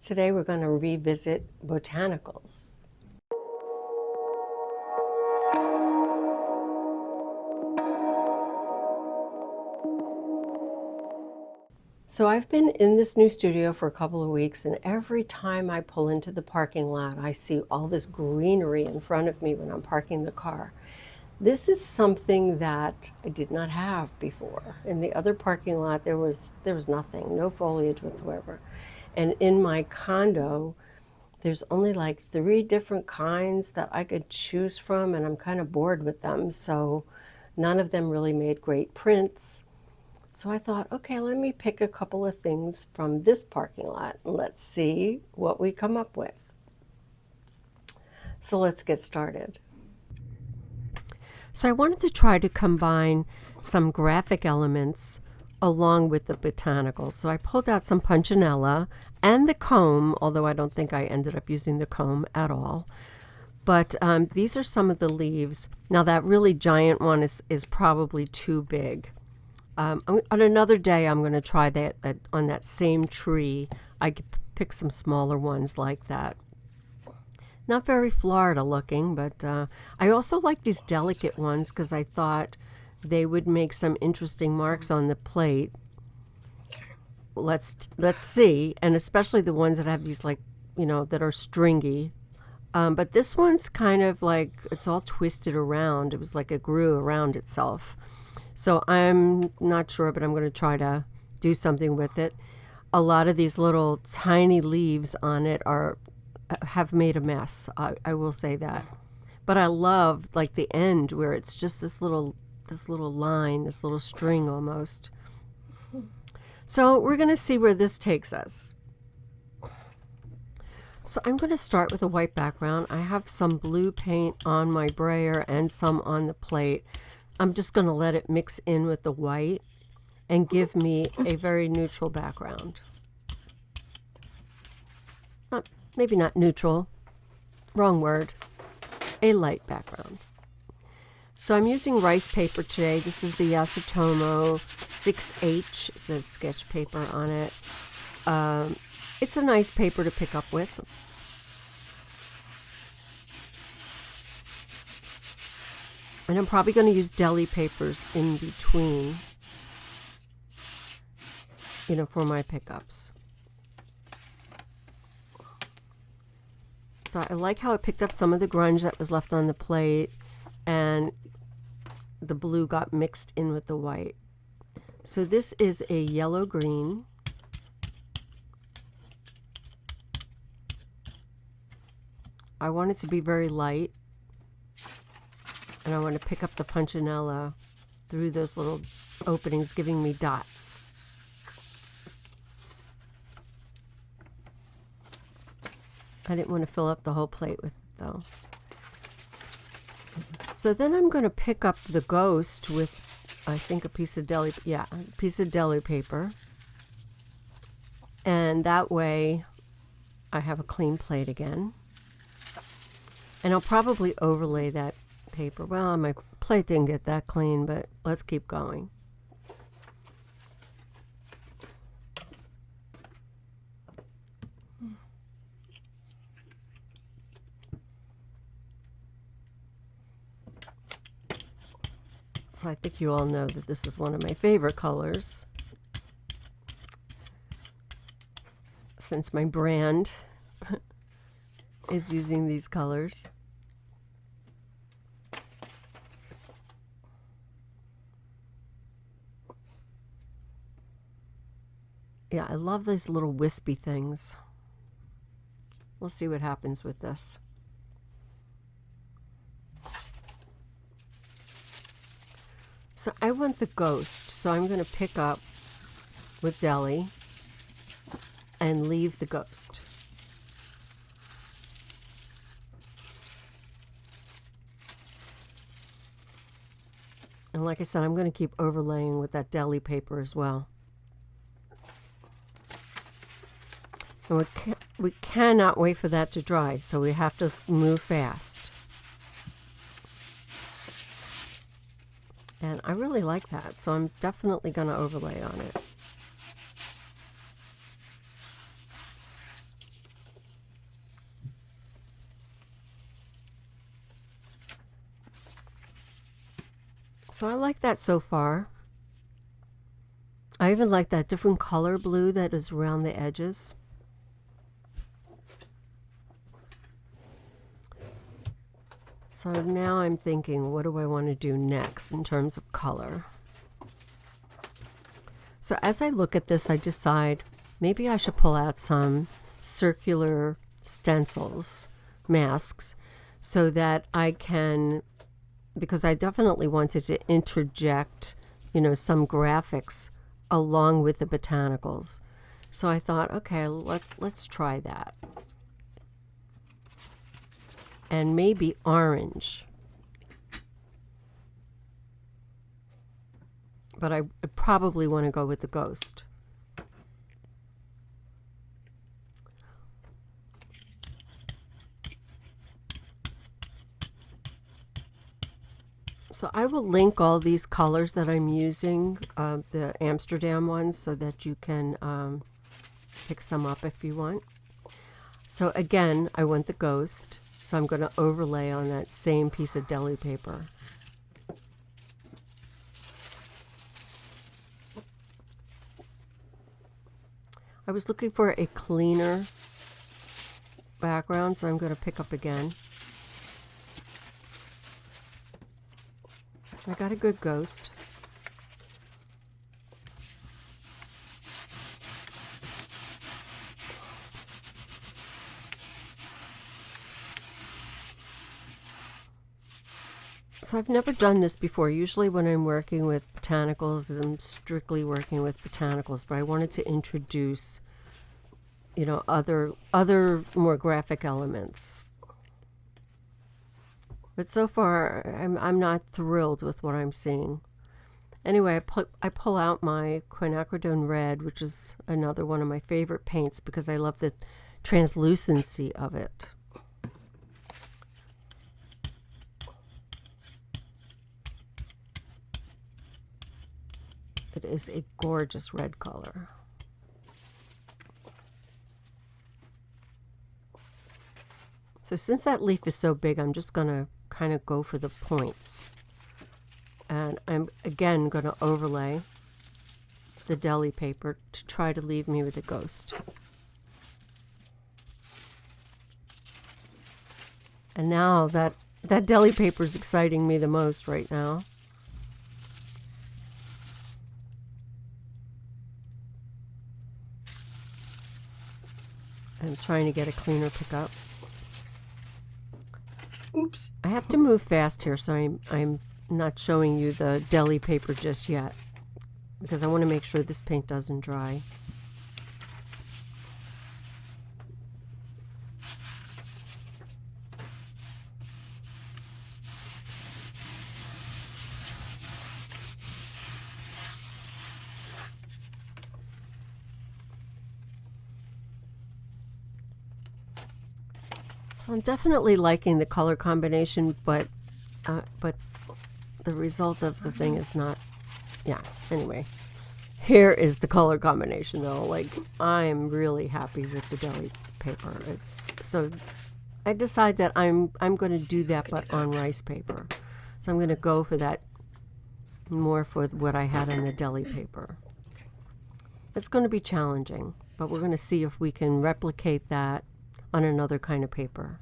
Today we're going to revisit botanicals. So I've been in this new studio for a couple of weeks, and every time I pull into the parking lot, I see all this greenery in front of me when I'm parking the car. This is something that I did not have before. In the other parking lot, there was nothing, no foliage whatsoever. And in my condo, there's only like 3 different kinds that I could choose from, and I'm kind of bored with them. So none of them really made great prints. So I thought, okay, let me pick a couple of things from this parking lot and let's see what we come up with. So let's get started. So I wanted to try to combine some graphic elements along with the botanicals. So I pulled out some punchinella and the comb, although I don't think I ended up using the comb at all. But these are some of the leaves. Now that really giant one is probably too big. On another day, I'm going to try that on that same tree. I could pick some smaller ones like that. Not very Florida looking, but I also like these delicate ones because I thought they would make some interesting marks on the plate. Let's see, and especially the ones that have these that are stringy. But this one's kind of like it's all twisted around. It was like it grew around itself. So I'm not sure, but I'm going to try to do something with it. A lot of these little tiny leaves on it have made a mess. I will say that. But I love like the end where it's just this little line, this little string almost. So we're going to see where this takes us. So I'm going to start with a white background. I have some blue paint on my brayer and some on the plate. I'm just going to let it mix in with the white and give me a very neutral background. Maybe not neutral, wrong word, a light background. So I'm using rice paper today. This is the Yasutomo 6H. It says sketch paper on it. It's a nice paper to pick up with. And I'm probably going to use Deli papers in between, for my pickups. So I like how it picked up some of the grunge that was left on the plate, and the blue got mixed in with the white. So this is a yellow-green. I want it to be very light. And I want to pick up the punchinella through those little openings, giving me dots. I didn't want to fill up the whole plate with it, though. So then I'm going to pick up the ghost with, I think, a piece of deli paper. And that way I have a clean plate again. And I'll probably overlay that paper. Well, my plate didn't get that clean, but let's keep going. So I think you all know that this is one of my favorite colors, since my brand is using these colors. Yeah, I love these little wispy things. We'll see what happens with this. So I want the ghost, so I'm going to pick up with Deli and leave the ghost. And like I said, I'm going to keep overlaying with that Deli paper as well. And we cannot wait for that to dry, so we have to move fast. And I really like that, so I'm definitely going to overlay on it. So I like that so far. I even like that different color blue that is around the edges. So now I'm thinking, what do I want to do next in terms of color? So as I look at this, I decide maybe I should pull out some circular stencils, masks, so that I can, because I definitely wanted to interject, you know, some graphics along with the botanicals. So I thought, okay, let's try that. And maybe orange. But I probably want to go with the ghost. So I will link all these colors that I'm using, the Amsterdam ones, so that you can pick some up if you want. So again, I want the ghost, so I'm going to overlay on that same piece of deli paper. I was looking for a cleaner background, so I'm going to pick up again. I got a good ghost. So I've never done this before. Usually when I'm working with botanicals, I'm strictly working with botanicals, but I wanted to introduce, you know, other more graphic elements. But so far, I'm not thrilled with what I'm seeing. Anyway, I pull out my quinacridone red, which is another one of my favorite paints because I love the translucency of it. It is a gorgeous red color. So since that leaf is so big, I'm just going to kind of go for the points. And I'm again going to overlay the deli paper to try to leave me with a ghost. And now that deli paper is exciting me the most right now. I'm trying to get a cleaner pickup. Oops. I have to move fast here, so I'm not showing you the deli paper just yet because I want to make sure this paint doesn't dry. So I'm definitely liking the color combination, but the result of the thing is not, yeah, anyway. Here is the color combination though. Like, I'm really happy with the deli paper. So I decide that I'm going to do that, but on rice paper. So I'm going to go for that more for what I had on the deli paper. It's going to be challenging, but we're going to see if we can replicate that on another kind of paper.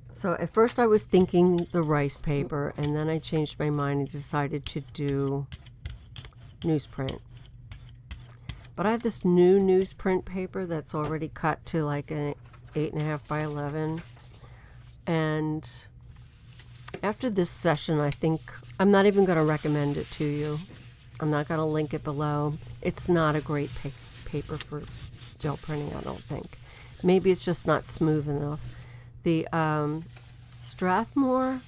So at first I was thinking the rice paper, and then I changed my mind and decided to do newsprint. But I have this new newsprint paper that's already cut to like an 8.5 by 11. And after this session, I think I'm not even going to recommend it to you. I'm not going to link it below. It's not a great paper for gel printing, I don't think. Maybe it's just not smooth enough. The Strathmore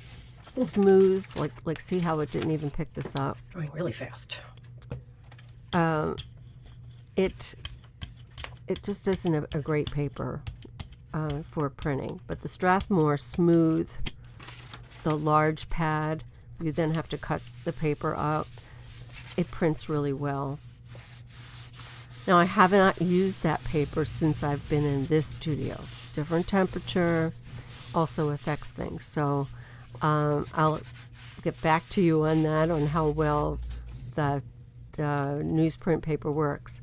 smooth, like see how it didn't even pick this up. It's drawing really fast. It just isn't a great paper for printing. But the Strathmore smooth, the large pad, you then have to cut the paper up. It prints really well. Now I have not used that paper since I've been in this studio. Different temperature also affects things. So I'll get back to you on that, on how well that newsprint paper works.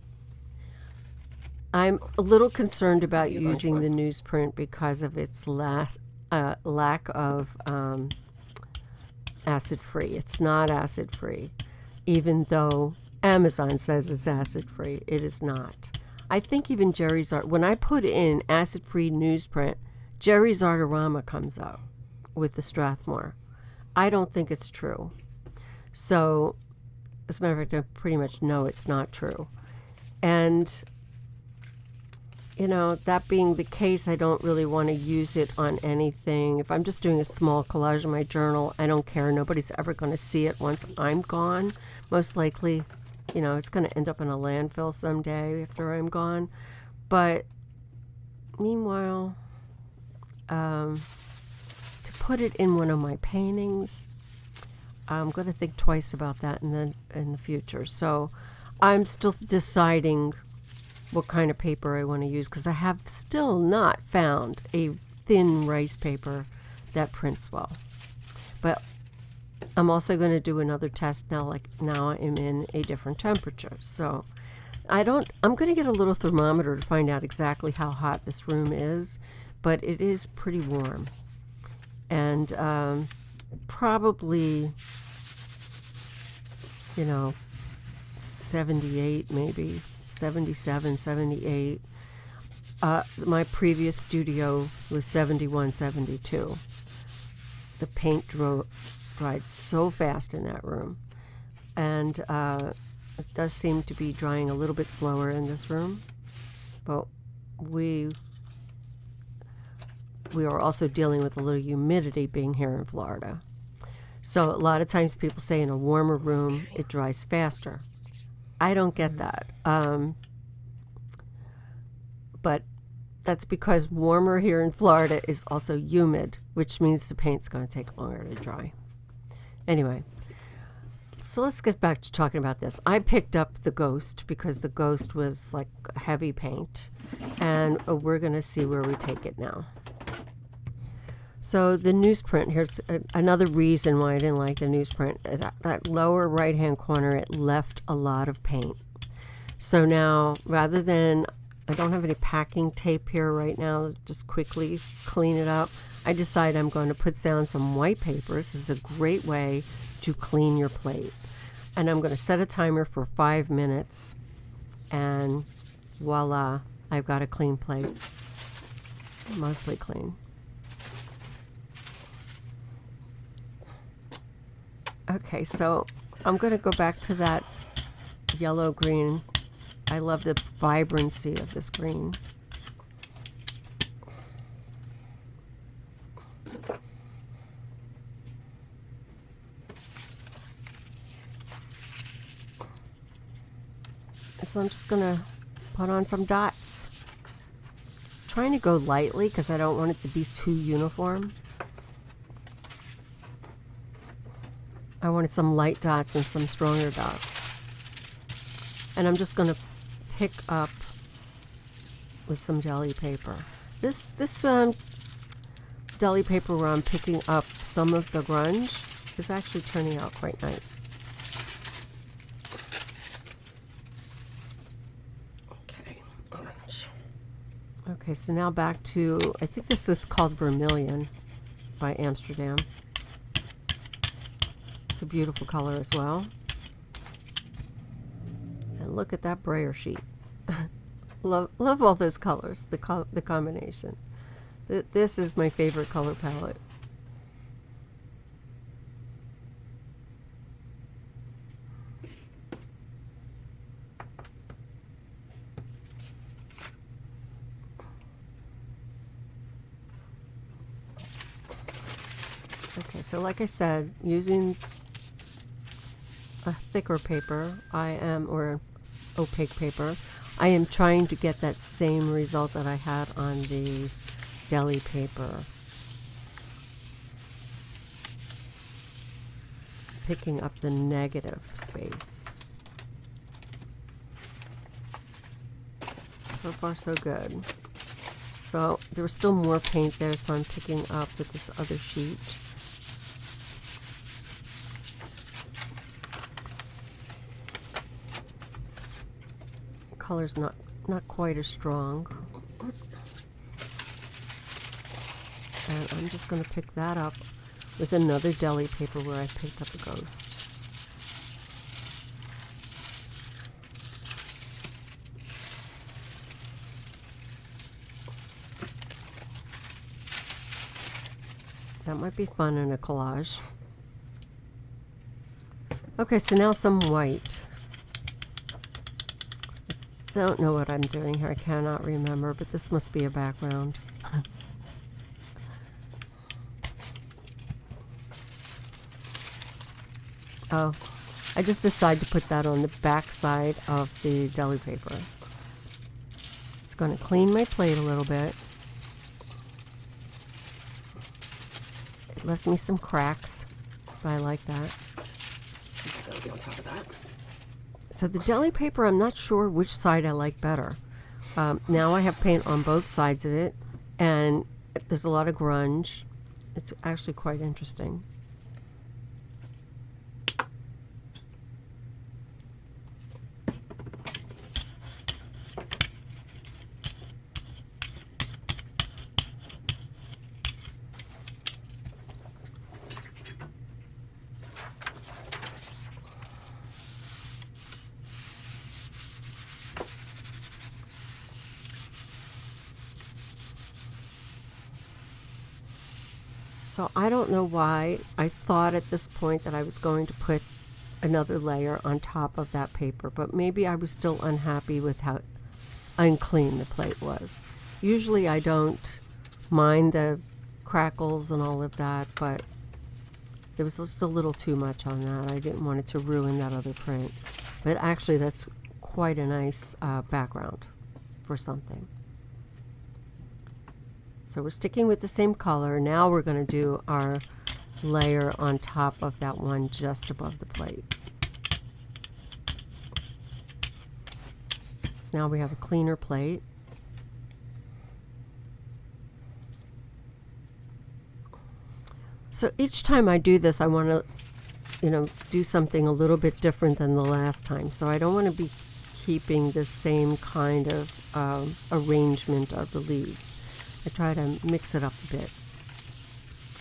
I'm a little concerned about using the newsprint because of its lack of acid-free. It's not acid-free, even though Amazon says it's acid-free. It is not. I think even Jerry's Art, when I put in acid-free newsprint, Jerry's Artorama comes up with the Strathmore. I don't think it's true. So, as a matter of fact, I pretty much know it's not true. And, you know, that being the case, I don't really want to use it on anything. If I'm just doing a small collage in my journal, I don't care. Nobody's ever going to see it once I'm gone. Most likely, you know, it's going to end up in a landfill someday after I'm gone. But meanwhile, to put it in one of my paintings, I'm going to think twice about that in the future. So I'm still deciding what kind of paper I want to use, because I have still not found a thin rice paper that prints well. But I'm also going to do another test now, like now I'm in a different temperature. So I'm going to get a little thermometer to find out exactly how hot this room is, but it is pretty warm. And probably, you know, 78 maybe, 77, 78. My previous studio was 71, 72. The paint dried so fast in that room. And it does seem to be drying a little bit slower in this room. But we are also dealing with a little humidity being here in Florida. So a lot of times people say in a warmer room it dries faster. I don't get that. But that's because warmer here in Florida is also humid, which means the paint's going to take longer to dry. Anyway, so let's get back to talking about this. I picked up the Ghost because the Ghost was like heavy paint, and we're going to see where we take it now. So the newsprint, here's another reason why I didn't like the newsprint. That lower right-hand corner, it left a lot of paint. So now, rather than, I don't have any packing tape here right now, just quickly clean it up, I decided I'm going to put down some white paper. This is a great way to clean your plate. And I'm going to set a timer for 5 minutes, and voila, I've got a clean plate. Mostly clean. Okay, so I'm going to go back to that yellow green. I love the vibrancy of this green. So I'm just going to put on some dots. Trying to go lightly because I don't want it to be too uniform. I wanted some light dots and some stronger dots. And I'm just going to pick up with some deli paper. This deli paper where I'm picking up some of the grunge is actually turning out quite nice. Okay, orange. Okay, so now back to, I think this is called Vermilion by Amsterdam. It's a beautiful color as well. And look at that brayer sheet. love all those colors, the combination. This is my favorite color palette. Okay, so like I said, using a thicker paper, or opaque paper, I am trying to get that same result that I had on the deli paper. Picking up the negative space. So far so good. So there was still more paint there, so I'm picking up with this other sheet. color's not quite as strong. And I'm just going to pick that up with another deli paper where I picked up a ghost. That might be fun in a collage. Okay, so now some white. Don't know what I'm doing here. I cannot remember, but this must be a background. Oh, I just decided to put that on the back side of the deli paper. It's going to clean my plate a little bit. It left me some cracks, but I like that. So it's going to be on top of that. So the deli paper, I'm not sure which side I like better. Now I have paint on both sides of it, and there's a lot of grunge. It's actually quite interesting. So I don't know why I thought at this point that I was going to put another layer on top of that paper, but maybe I was still unhappy with how unclean the plate was. Usually I don't mind the crackles and all of that, but there was just a little too much on that. I didn't want it to ruin that other print. But actually that's quite a nice background for something. So we're sticking with the same color. Now we're going to do our layer on top of that one just above the plate. So now we have a cleaner plate. So each time I do this, I want to, do something a little bit different than the last time. So I don't want to be keeping the same kind of arrangement of the leaves. I try to mix it up a bit.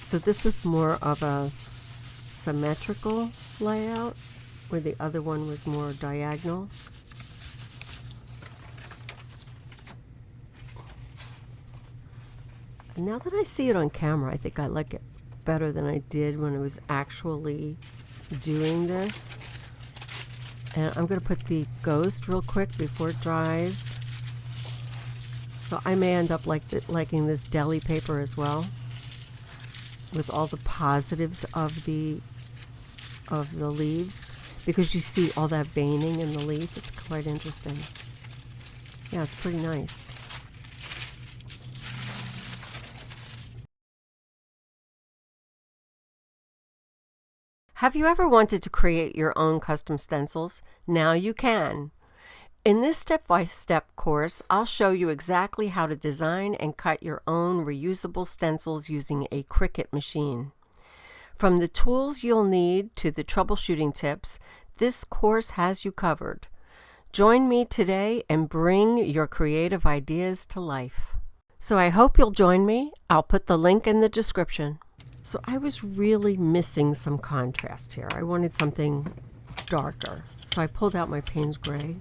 So this was more of a symmetrical layout, where the other one was more diagonal. And now that I see it on camera, I think I like it better than I did when I was actually doing this. And I'm going to put the ghost real quick before it dries. So I may end up liking this deli paper as well, with all the positives of the leaves, because you see all that veining in the leaf. It's quite interesting. Yeah, it's pretty nice. Have you ever wanted to create your own custom stencils? Now you can. In this step-by-step course, I'll show you exactly how to design and cut your own reusable stencils using a Cricut machine. From the tools you'll need to the troubleshooting tips, this course has you covered. Join me today and bring your creative ideas to life. So I hope you'll join me. I'll put the link in the description. So I was really missing some contrast here. I wanted something darker. So I pulled out my Payne's Gray.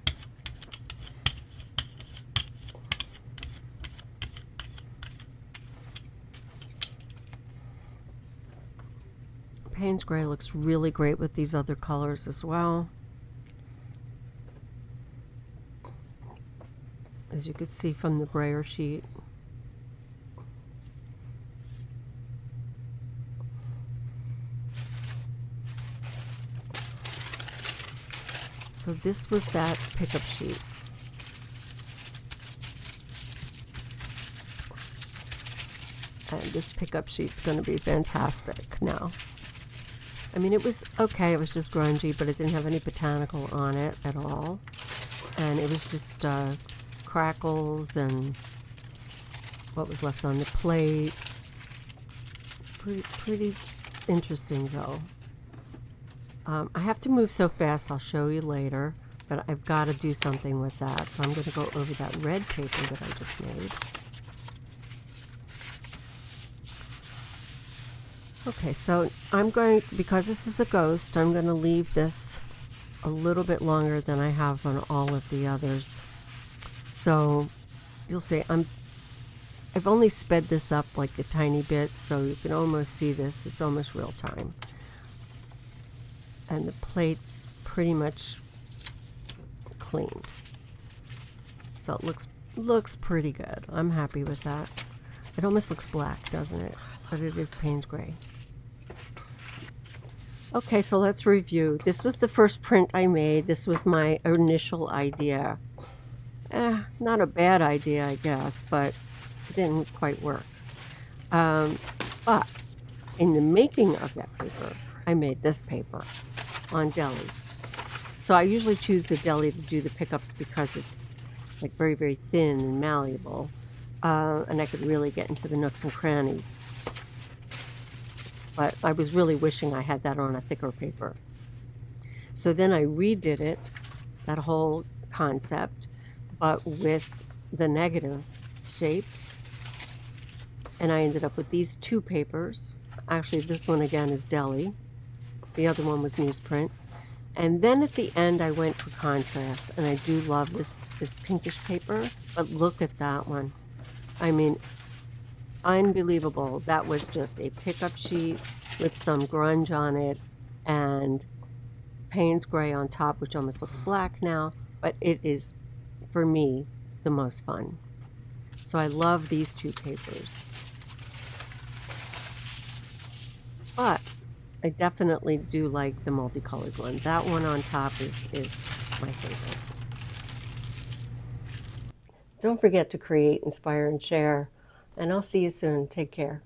Payne's Gray looks really great with these other colors as well. As you can see from the brayer sheet. So this was that pickup sheet. And this pickup sheet's going to be fantastic now. I mean, it was okay, it was just grungy, but it didn't have any botanical on it at all. And it was just crackles and what was left on the plate. Pretty interesting, though. I have to move so fast, I'll show you later. but I've got to do something with that. So I'm going to go over that red paper that I just made. Okay, so I'm going, because this is a ghost, I'm going to leave this a little bit longer than I have on all of the others. So you'll see I've only sped this up like a tiny bit, so you can almost see this. It's almost real time. And the plate pretty much cleaned. So it looks pretty good. I'm happy with that. It almost looks black, doesn't it? But it is Payne's gray. Okay, so let's review. This was the first print I made. This was my initial idea. Not a bad idea, I guess, but it didn't quite work. But in the making of that paper, I made this paper on Deli. So I usually choose the Deli to do the pickups because it's like very, very thin and malleable. And I could really get into the nooks and crannies. But I was really wishing I had that on a thicker paper. So then I redid it, that whole concept, but with the negative shapes. And I ended up with these two papers. Actually, this one again is Deli. The other one was Newsprint. And then at the end, I went for contrast. And I do love this pinkish paper. But look at that one. I mean, unbelievable. That was just a pickup sheet with some grunge on it and Payne's gray on top, which almost looks black now, but it is, for me, the most fun. So I love these two papers. But I definitely do like the multicolored one. That one on top is my favorite. Don't forget to create, inspire, and share. And I'll see you soon. Take care.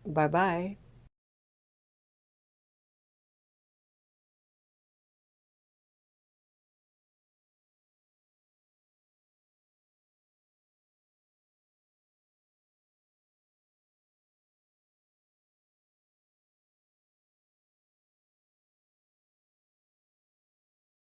Bye-bye.